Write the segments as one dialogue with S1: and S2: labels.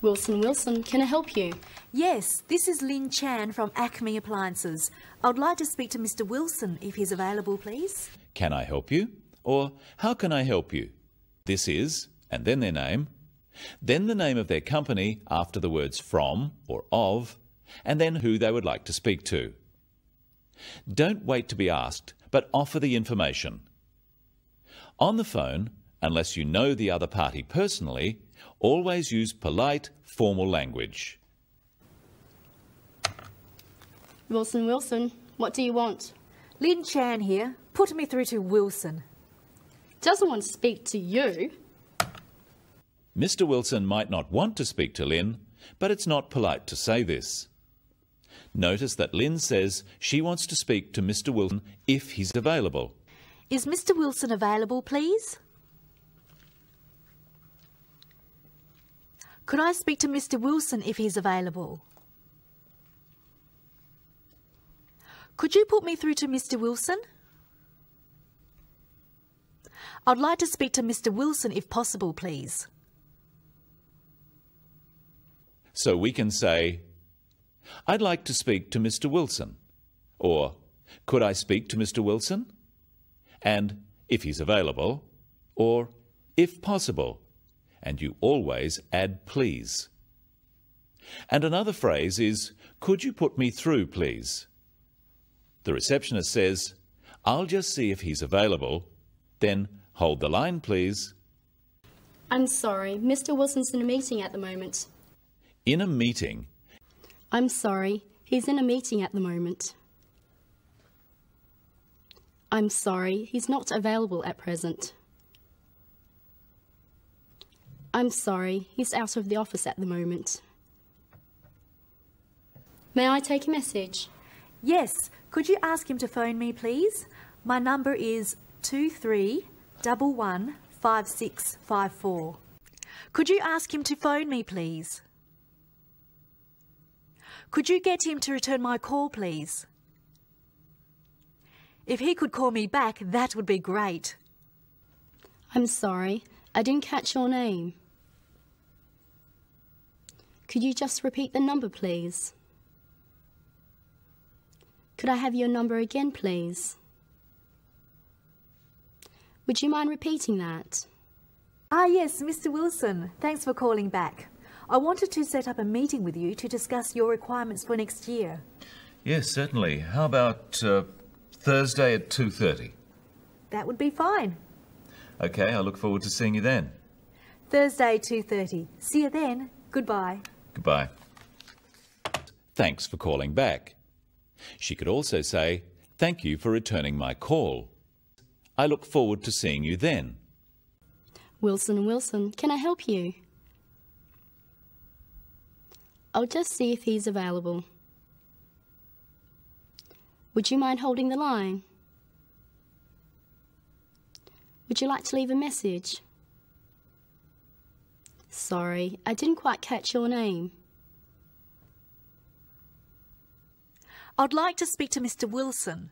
S1: Wilson, can I help you?
S2: Yes, this is Lynn Chan from Acme Appliances. I would like to speak to Mr. Wilson if he's available, please.
S3: Can I help you? Or how can I help you? This is, and then their name, then the name of their company after the words from or of, and then who they would like to speak to. Don't wait to be asked, but offer the information. On the phone, unless you know the other party personally, always use polite, formal language.
S1: Wilson, what do you want?
S2: Lynn Chan here. Put me through to Wilson.
S1: Doesn't want to speak to you.
S3: Mr. Wilson might not want to speak to Lynn, but it's not polite to say this. Notice that Lynn says she wants to speak to Mr. Wilson if he's available.
S2: Is Mr. Wilson available, please? Could I speak to Mr. Wilson if he's available? Could you put me through to Mr. Wilson? I'd like to speak to Mr. Wilson if possible, please.
S3: So we can say, I'd like to speak to Mr. Wilson, or could I speak to Mr. Wilson? And if he's available, or if possible, and you always add please. And another phrase is, could you put me through, please? The receptionist says, I'll just see if he's available, then hold the line, please.
S1: I'm sorry, Mr. Wilson's in a meeting at the moment.
S3: In a meeting.
S1: I'm sorry, he's in a meeting at the moment. I'm sorry, he's not available at present. I'm sorry, he's out of the office at the moment. May I take a message?
S2: Yes, could you ask him to phone me, please? My number is 23115654. Could you ask him to phone me, please? Could you get him to return my call, please? If he could call me back, that would be great.
S1: I'm sorry, I didn't catch your name. Could you just repeat the number, please? Could I have your number again, please? Would you mind repeating that?
S2: Ah, yes, Mr. Wilson. Thanks for calling back. I wanted to set up a meeting with you to discuss your requirements for next year.
S3: Yes, certainly. How about Thursday at 2:30?
S2: That would be fine.
S3: Okay, I look forward to seeing you then.
S2: Thursday, 2:30. See you then. Goodbye.
S3: Goodbye. Thanks for calling back. She could also say, thank you for returning my call. I look forward to seeing you then.
S1: Wilson, can I help you? I'll just see if he's available. Would you mind holding the line? Would you like to leave a message? Sorry, I didn't quite catch your name.
S2: I'd like to speak to Mr. Wilson.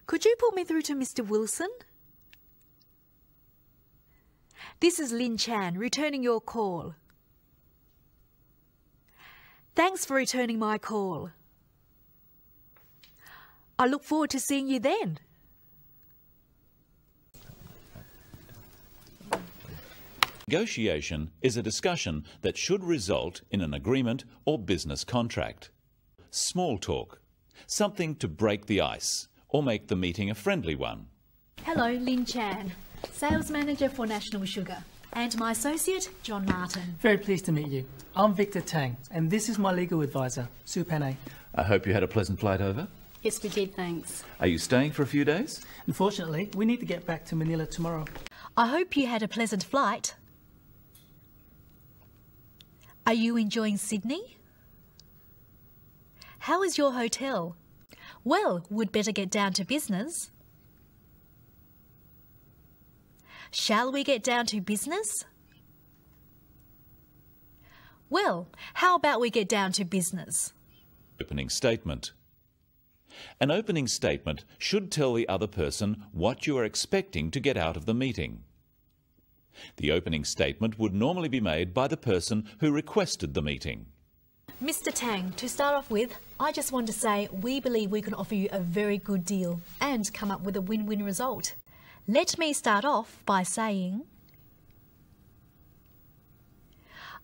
S2: Could you put me through to Mr. Wilson? This is Lynn Chan, returning your call. Thanks for returning my call. I look forward to seeing you then.
S3: Negotiation is a discussion that should result in an agreement or business contract. Small talk, something to break the ice or make the meeting a friendly one.
S2: Hello, Lynn Chan, Sales Manager for National Sugar, and my associate, John Martin.
S4: Very pleased to meet you. I'm Victor Tang, and this is my legal advisor, Sue Panay.
S3: I hope you had a pleasant flight over.
S1: Yes, we did, thanks.
S3: Are you staying for a few days?
S4: Unfortunately, we need to get back to Manila tomorrow.
S2: I hope you had a pleasant flight. Are you enjoying Sydney? How is your hotel? Well, we'd better get down to business. Shall we get down to business? Well, how about we get down to business?
S3: Opening statement. An opening statement should tell the other person what you are expecting to get out of the meeting. The opening statement would normally be made by the person who requested the meeting.
S2: Mr. Tang, to start off with, I just want to say we believe we can offer you a very good deal and come up with a win-win result. Let me start off by saying,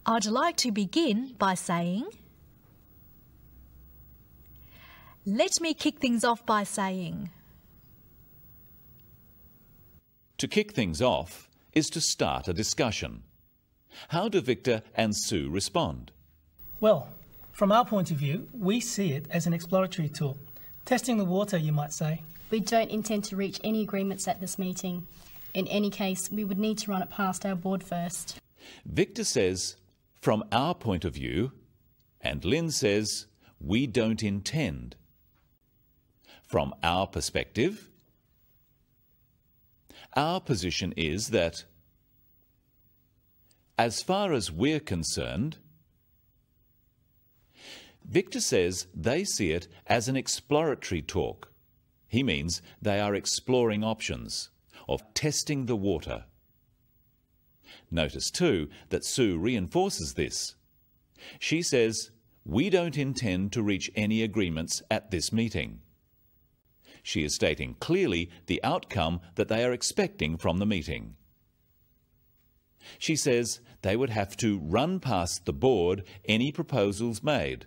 S2: I'd like to begin by saying, let me kick things off by saying.
S3: To kick things off is to start a discussion. How do Victor and Sue respond?
S4: Well, from our point of view, we see it as an exploratory tool. Testing the water, you might say.
S1: We don't intend to reach any agreements at this meeting. In any case, we would need to run it past our board first.
S3: Victor says, from our point of view, and Lynn says, we don't intend. From our perspective, our position is that, as far as we're concerned, Victor says they see it as an exploratory talk. He means they are exploring options, of testing the water. Notice too that Sue reinforces this. She says, we don't intend to reach any agreements at this meeting. She is stating clearly the outcome that they are expecting from the meeting. She says they would have to run past the board any proposals made.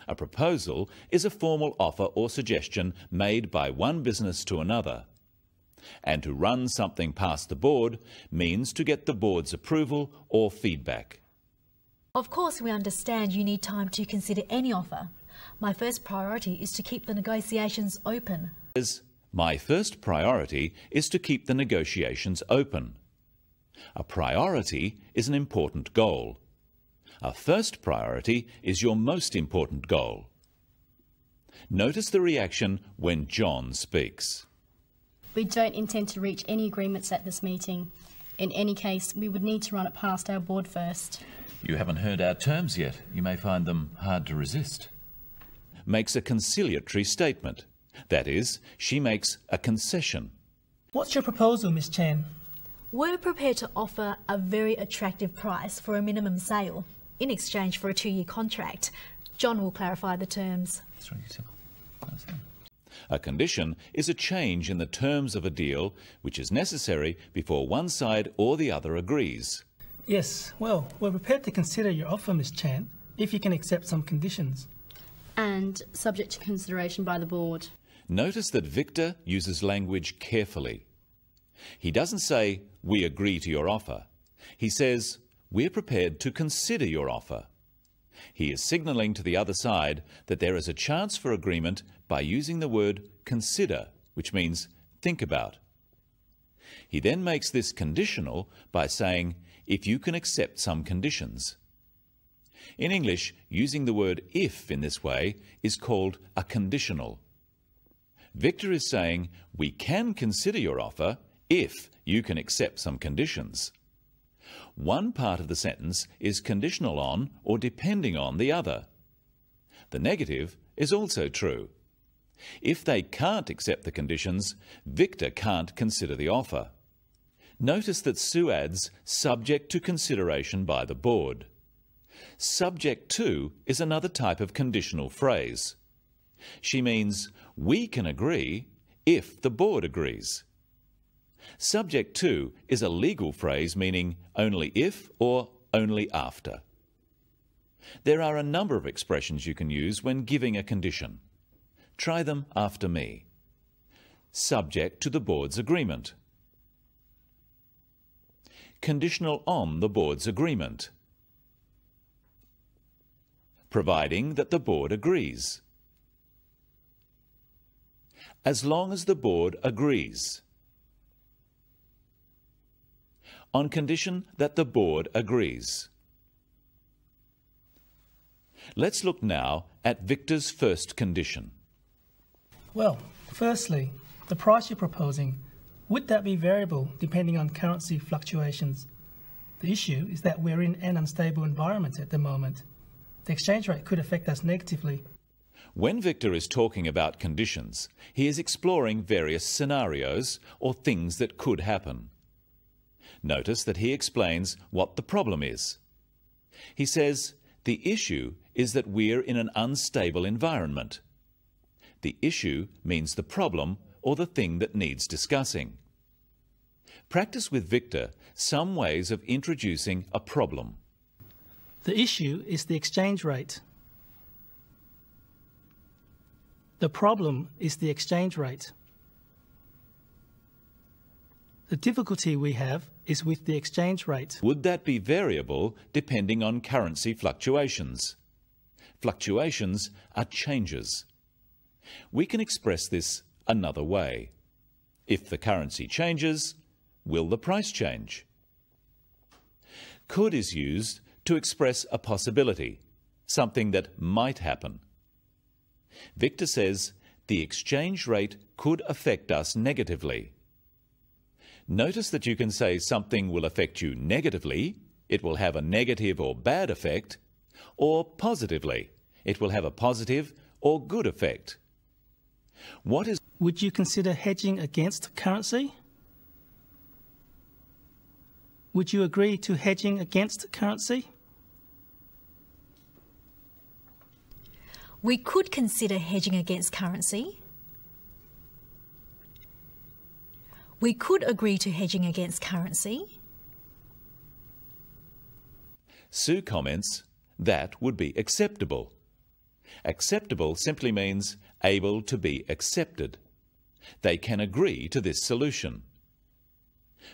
S3: A proposal is a formal offer or suggestion made by one business to another. And to run something past the board means to get the board's approval or feedback.
S2: Of course, we understand you need time to consider any offer. My first priority is to keep the negotiations open.
S3: My first priority is to keep the negotiations open. A priority is an important goal. A first priority is your most important goal. Notice the reaction when John speaks.
S1: We don't intend to reach any agreements at this meeting. In any case, we would need to run it past our board first.
S3: You haven't heard our terms yet. You may find them hard to resist. Makes a conciliatory statement. That is, she makes a concession.
S4: What's your proposal, Miss Chan?
S2: We're prepared to offer a very attractive price for a minimum sale in exchange for a 2-year contract. John will clarify the terms.
S3: A condition is a change in the terms of a deal which is necessary before one side or the other agrees.
S4: Yes, well, we're prepared to consider your offer, Miss Chan, if you can accept some conditions.
S1: And subject to consideration by the board.
S3: Notice that Victor uses language carefully. He doesn't say, we agree to your offer. He says, we're prepared to consider your offer. He is signalling to the other side that there is a chance for agreement by using the word consider, which means think about. He then makes this conditional by saying, if you can accept some conditions. In English, using the word if in this way is called a conditional. Victor is saying, we can consider your offer if you can accept some conditions. One part of the sentence is conditional on or depending on the other. The negative is also true. If they can't accept the conditions, Victor can't consider the offer. Notice that Sue adds subject to consideration by the board. Subject to is another type of conditional phrase. She means we can agree if the board agrees. Subject to is a legal phrase meaning only if or only after. There are a number of expressions you can use when giving a condition. Try them after me. Subject to the board's agreement. Conditional on the board's agreement. Providing that the board agrees. As long as the board agrees. On condition that the board agrees. Let's look now at Victor's first condition.
S4: Well, firstly, the price you're proposing, would that be variable depending on currency fluctuations? The issue is that we're in an unstable environment at the moment. The exchange rate could affect us negatively.
S3: When Victor is talking about conditions, he is exploring various scenarios or things that could happen. Notice that he explains what the problem is. He says, the issue is that we're in an unstable environment. The issue means the problem or the thing that needs discussing. Practice with Victor some ways of introducing a problem.
S4: The issue is the exchange rate. The problem is the exchange rate. The difficulty we have is with the exchange rate.
S3: Would that be variable depending on currency fluctuations? Fluctuations are changes. We can express this another way. If the currency changes, will the price change? Could is used to express a possibility, something that might happen. Victor says the exchange rate could affect us negatively. Notice that you can say something will affect you negatively, it will have a negative or bad effect, or positively, it will have a positive or good effect.
S4: Would you consider hedging against currency? Would you agree to hedging against currency?
S2: We could consider hedging against currency. We could agree to hedging against currency.
S3: Sue comments, that would be acceptable. Acceptable simply means able to be accepted. They can agree to this solution.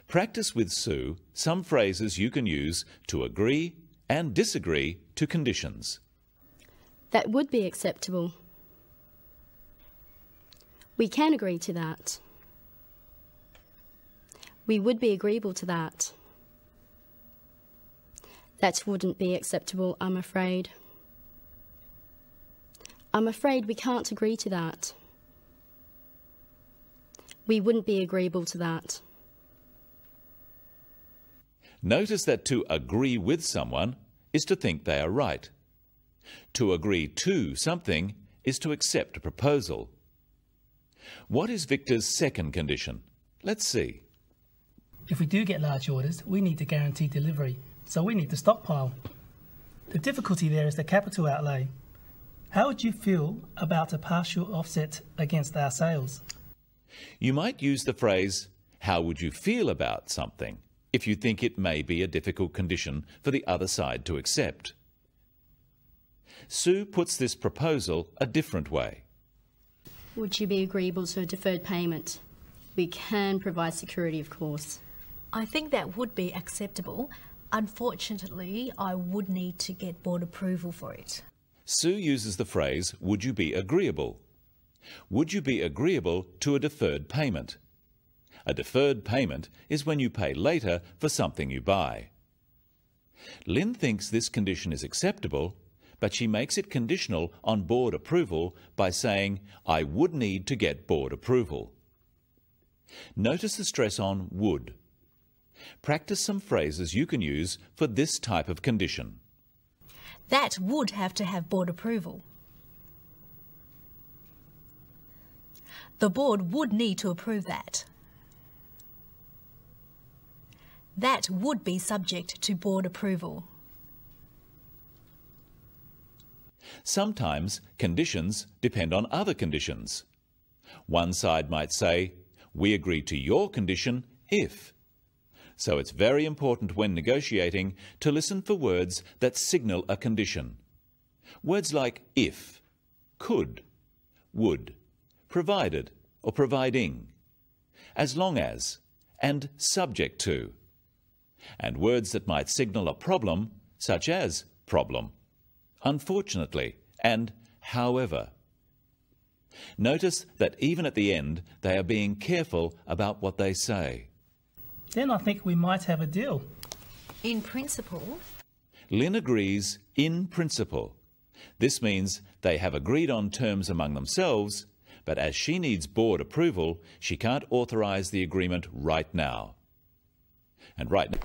S3: Practice with Sue some phrases you can use to agree and disagree to conditions.
S1: That would be acceptable. We can agree to that. We would be agreeable to that. That wouldn't be acceptable, I'm afraid. I'm afraid we can't agree to that. We wouldn't be agreeable to that.
S3: Notice that to agree with someone is to think they are right. To agree to something is to accept a proposal. What is Victor's second condition? Let's see.
S4: If we do get large orders, we need to guarantee delivery, so we need to stockpile. The difficulty there is the capital outlay. How would you feel about a partial offset against our sales?
S3: You might use the phrase, how would you feel about something, if you think it may be a difficult condition for the other side to accept. Sue puts this proposal a different way.
S1: Would you be agreeable to a deferred payment? We can provide security, of course.
S2: I think that would be acceptable. Unfortunately, I would need to get board approval for it.
S3: Sue uses the phrase, would you be agreeable? Would you be agreeable to a deferred payment? A deferred payment is when you pay later for something you buy. Lynn thinks this condition is acceptable, but she makes it conditional on board approval by saying, I would need to get board approval. Notice the stress on would. Practice some phrases you can use for this type of condition.
S2: That would have to have board approval. The board would need to approve that. That would be subject to board approval.
S3: Sometimes conditions depend on other conditions. One side might say, we agree to your condition if. So it's very important when negotiating to listen for words that signal a condition. Words like if, could, would, provided or providing, as long as, and subject to. And words that might signal a problem, such as problem, unfortunately, and however. Notice that even at the end, they are being careful about what they say.
S4: Then I think we might have a deal.
S2: In principle.
S3: Lynn agrees in principle. This means they have agreed on terms among themselves, but as she needs board approval, she can't authorise the agreement right now. And right now,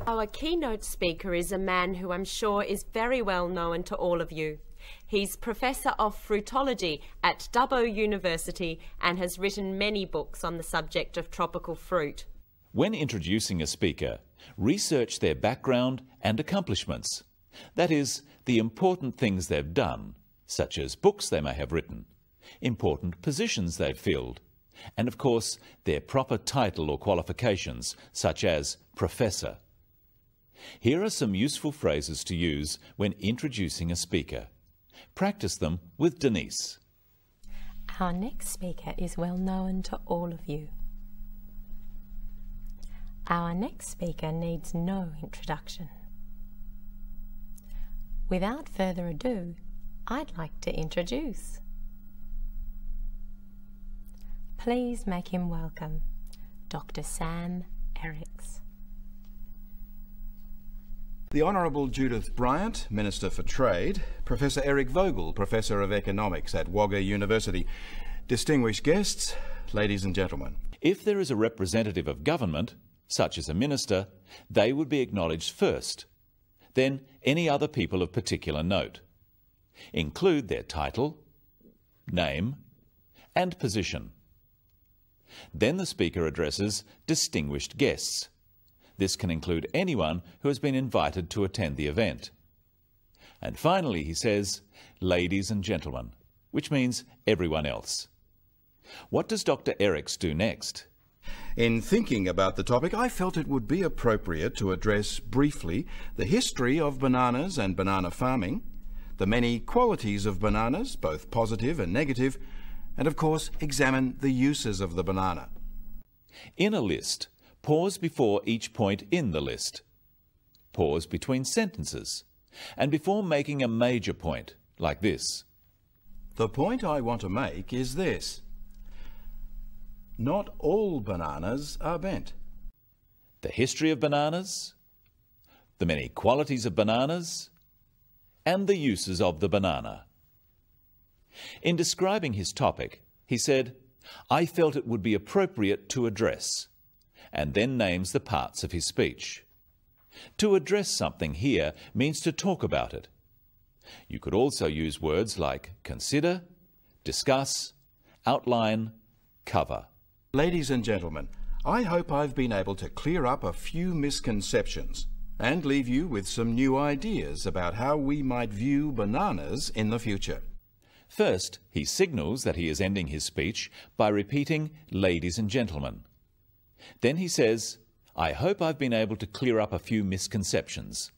S5: our keynote speaker is a man who I'm sure is very well known to all of you. He's Professor of Fruitology at Dubbo University and has written many books on the subject of tropical fruit.
S3: When introducing a speaker, research their background and accomplishments. That is, the important things they've done, such as books they may have written, important positions they've filled, and of course their proper title or qualifications, such as professor. Here are some useful phrases to use when introducing a speaker. Practice them with Denise.
S5: Our next speaker is well known to all of you. Our next speaker needs no introduction. Without further ado, I'd like to introduce. Please make him welcome, Dr. Sam Ericks.
S6: The Honourable Judith Bryant, Minister for Trade, Professor Eric Vogel, Professor of Economics at Wagga University, distinguished guests, ladies and gentlemen.
S3: If there is a representative of government, such as a minister, they would be acknowledged first. Then any other people of particular note. Include their title, name, and position. Then the speaker addresses distinguished guests. This can include anyone who has been invited to attend the event. And finally he says, ladies and gentlemen, which means everyone else. What does Dr. Ericks do next?
S6: In thinking about the topic, I felt it would be appropriate to address briefly the history of bananas and banana farming, the many qualities of bananas, both positive and negative, and of course examine the uses of the banana.
S3: In a list, pause before each point in the list. Pause between sentences, and before making a major point, like this.
S6: The point I want to make is this. Not all bananas are bent.
S3: The history of bananas, the many qualities of bananas, and the uses of the banana. In describing his topic, he said, I felt it would be appropriate to address, and then names the parts of his speech. To address something here means to talk about it. You could also use words like consider, discuss, outline, cover.
S6: Ladies and gentlemen, I hope I've been able to clear up a few misconceptions and leave you with some new ideas about how we might view bananas in the future.
S3: First, he signals that he is ending his speech by repeating, ladies and gentlemen. Then he says, I hope I've been able to clear up a few misconceptions.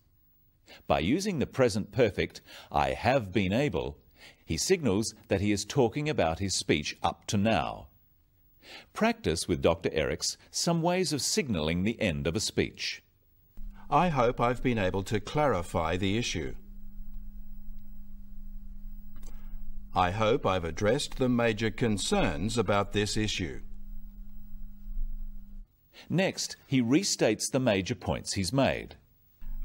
S3: By using the present perfect, I have been able, he signals that he is talking about his speech up to now. Practice with Dr. Ericks some ways of signalling the end of a speech.
S6: I hope I've been able to clarify the issue. I hope I've addressed the major concerns about this issue.
S3: Next, he restates the major points he's made.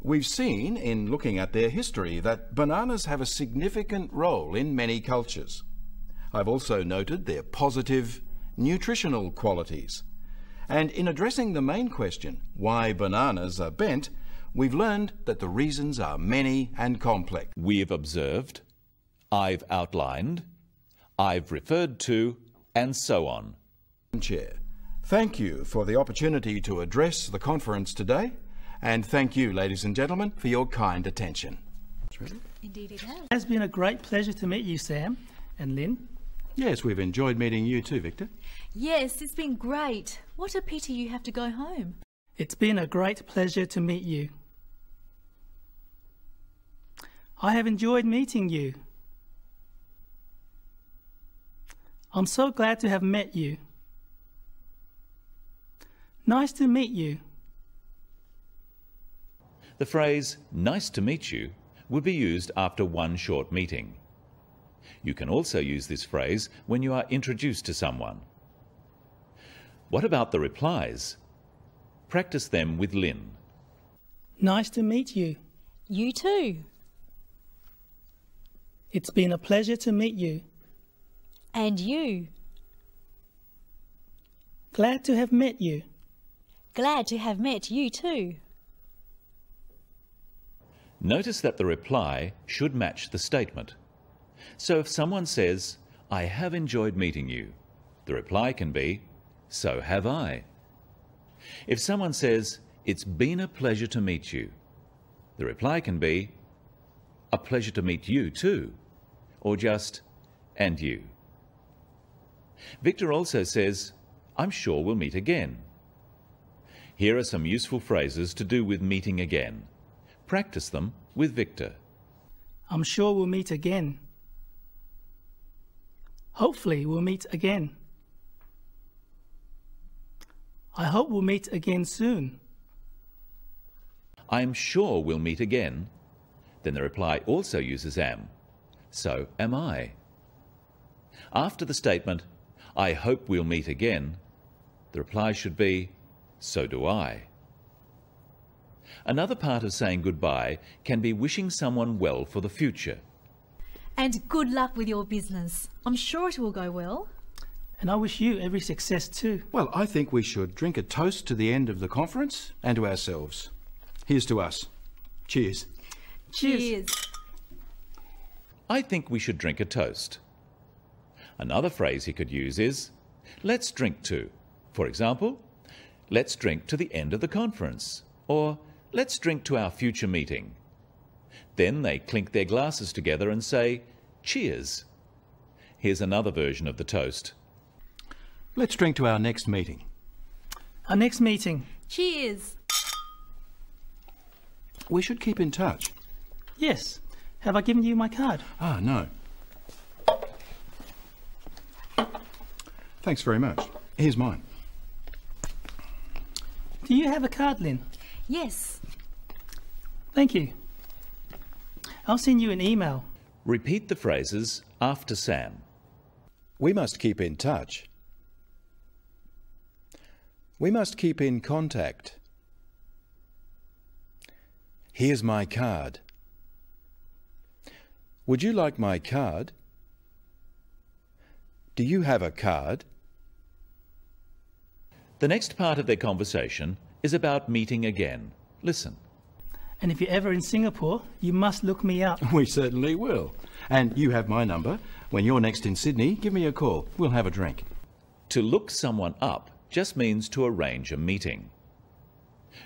S6: We've seen, in looking at their history, that bananas have a significant role in many cultures. I've also noted their positive, nutritional qualities. And in addressing the main question, why bananas are bent, we've learned that the reasons are many and complex.
S3: We've observed, I've outlined, I've referred to, and so on.
S6: Chair, thank you for the opportunity to address the conference today, and thank you, ladies and gentlemen, for your kind attention.
S2: Indeed it has.
S4: It has been a great pleasure to meet you, Sam and Lynn.
S6: Yes, we've enjoyed meeting you too, Victor.
S2: Yes, it's been great. What a pity you have to go home.
S4: It's been a great pleasure to meet you. I have enjoyed meeting you. I'm so glad to have met you. Nice to meet you.
S3: The phrase, nice to meet you, would be used after one short meeting. You can also use this phrase when you are introduced to someone. What about the replies? Practice them with Lynn.
S4: Nice to meet you.
S2: You too.
S4: It's been a pleasure to meet you.
S2: And you.
S4: Glad to have met you.
S2: Glad to have met you too.
S3: Notice that the reply should match the statement. So if someone says, I have enjoyed meeting you, the reply can be, so have I. If someone says, "It's been a pleasure to meet you," the reply can be, "A pleasure to meet you too," or just, "And you." Victor also says, "I'm sure we'll meet again." Here are some useful phrases to do with meeting again. Practice them with Victor.
S4: I'm sure we'll meet again. Hopefully we'll meet again. I hope we'll meet again soon.
S3: I'm sure we'll meet again. Then the reply also uses am. So am I. After the statement, "I hope we'll meet again," the reply should be, "So do I." Another part of saying goodbye can be wishing someone well for the future.
S2: And good luck with your business. I'm sure it will go well.
S4: And I wish you every success too.
S6: Well, I think we should drink a toast to the end of the conference and to ourselves. Here's to us. Cheers.
S2: Cheers.
S3: I think we should drink a toast. Another phrase he could use is, "Let's drink to." For example, "Let's drink to the end of the conference," or "Let's drink to our future meeting." Then they clink their glasses together and say, "Cheers." Here's another version of the toast.
S6: Let's drink to our next meeting.
S4: Our next meeting.
S2: Cheers.
S6: We should keep in touch.
S4: Yes. Have I given you my card?
S6: Ah, no. Thanks very much. Here's mine.
S4: Do you have a card, Lynn?
S2: Yes.
S4: Thank you. I'll send you an email.
S3: Repeat the phrases after Sam.
S6: We must keep in touch. We must keep in contact. Here's my card. Would you like my card? Do you have a card?
S3: The next part of their conversation is about meeting again. Listen.
S4: And if you're ever in Singapore, you must look me up.
S6: We certainly will. And you have my number. When you're next in Sydney, give me a call. We'll have a drink.
S3: To look someone up just means to arrange a meeting.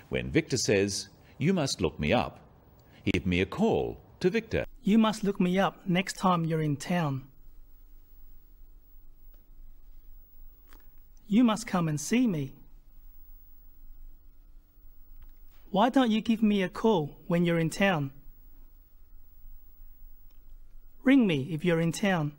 S3: When Victor says, "You must look me up," give me a call to Victor.
S4: You must look me up next time you're in town. You must come and see me. Why don't you give me a call when you're in town? Ring me if you're in town.